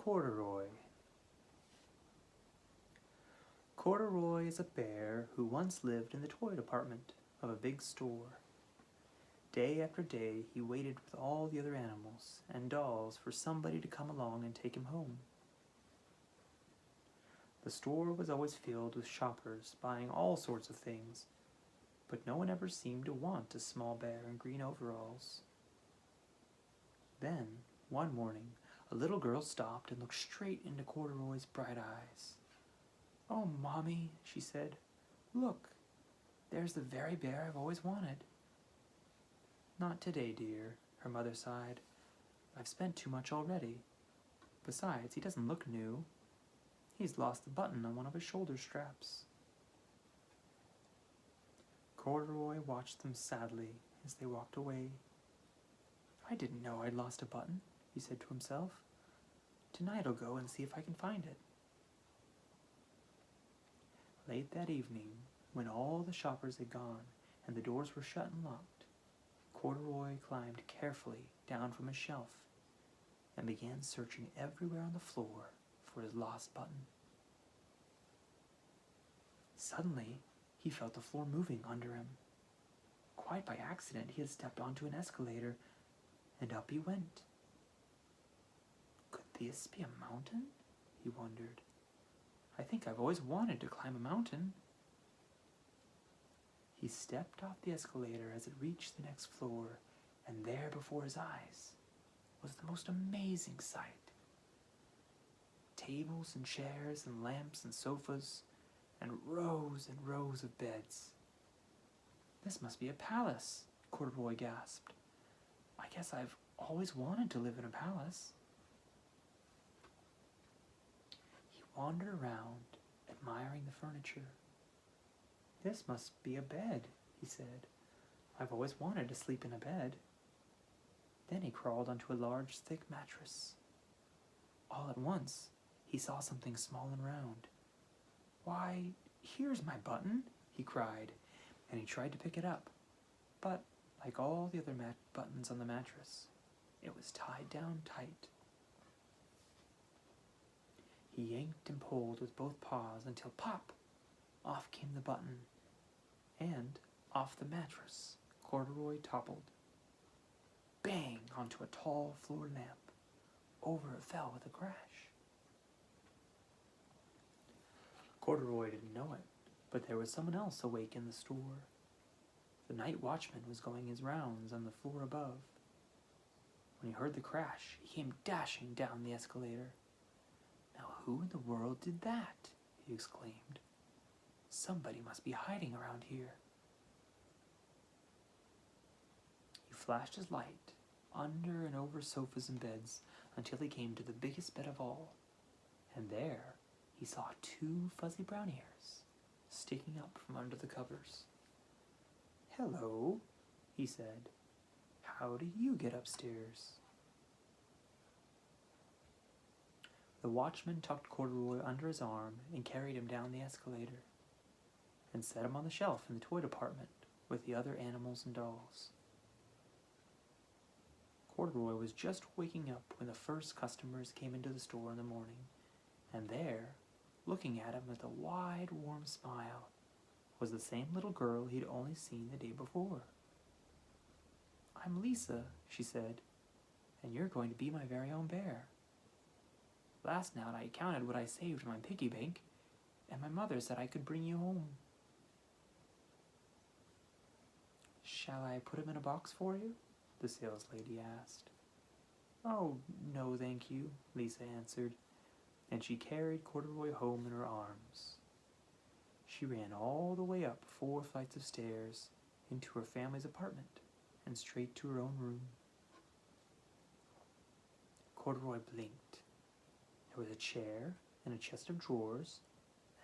Corduroy. Corduroy is a bear who once lived in the toy department of a big store. Day after day, he waited with all the other animals and dolls for somebody to come along and take him home. The store was always filled with shoppers buying all sorts of things, but no one ever seemed to want a small bear in green overalls. Then, one morning, a little girl stopped and looked straight into Corduroy's bright eyes. "Oh, Mommy," she said, "look, there's the very bear I've always wanted." "Not today, dear," her mother sighed. "I've spent too much already. Besides, he doesn't look new. He's lost the button on one of his shoulder straps." Corduroy watched them sadly as they walked away. "I didn't know I'd lost a button," he said to himself. "Tonight I'll go and see if I can find it." Late that evening, when all the shoppers had gone and the doors were shut and locked, Corduroy climbed carefully down from his shelf and began searching everywhere on the floor for his lost button. Suddenly, he felt the floor moving under him. Quite by accident, he had stepped onto an escalator, and up he went. Could this be a mountain? He wondered. I think I've always wanted to climb a mountain. He stepped off the escalator as it reached the next floor, and there before his eyes was the most amazing sight. Tables and chairs and lamps and sofas and rows of beds. "This must be a palace," Corduroy gasped. "I guess I've always wanted to live in a palace." He wandered around, admiring the furniture. "This must be a bed," he said. "I've always wanted to sleep in a bed." Then he crawled onto a large, thick mattress. All at once, he saw something small and round. "Why, here's my button," he cried, and he tried to pick it up. But, like all the other buttons on the mattress, it was tied down tight. He yanked and pulled with both paws until pop! Off came the button, and off the mattress Corduroy toppled. Bang! Onto a tall floor lamp. Over it fell with a crash. Corduroy didn't know it, but there was someone else awake in the store. The night watchman was going his rounds on the floor above. When he heard the crash, he came dashing down the escalator. "Now who in the world did that?" he exclaimed. "Somebody must be hiding around here." He flashed his light under and over sofas and beds until he came to the biggest bed of all, and there he saw 2 fuzzy brown ears sticking up from under the covers. "Hello," he said. "How do you get upstairs?" The watchman tucked Corduroy under his arm and carried him down the escalator and set him on the shelf in the toy department with the other animals and dolls. Corduroy was just waking up when the first customers came into the store in the morning, and there, looking at him with a wide, warm smile, was the same little girl he'd only seen the day before. "I'm Lisa," she said, "and you're going to be my very own bear. Last night I counted what I saved in my piggy bank, and my mother said I could bring you home." "Shall I put him in a box for you?" the saleslady asked. "Oh, no, thank you," Lisa answered, and she carried Corduroy home in her arms. She ran all the way up 4 flights of stairs into her family's apartment and straight to her own room. Corduroy blinked. There was a chair and a chest of drawers,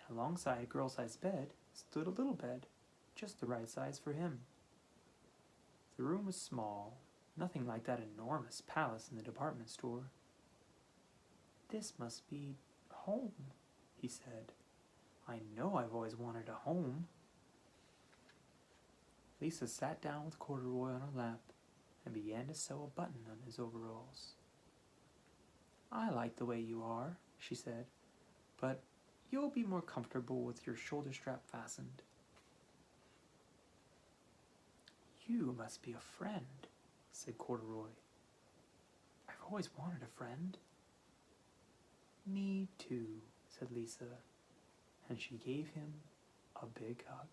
and alongside a girl-sized bed stood a little bed, just the right size for him. The room was small, nothing like that enormous palace in the department store. "This must be home," he said. "I know I've always wanted a home." Lisa sat down with Corduroy on her lap and began to sew a button on his overalls. I like the way you are, she said, but you'll be more comfortable with your shoulder strap fastened. You must be a friend, said Corduroy. I've always wanted a friend. Me too, said Lisa, and she gave him a big hug.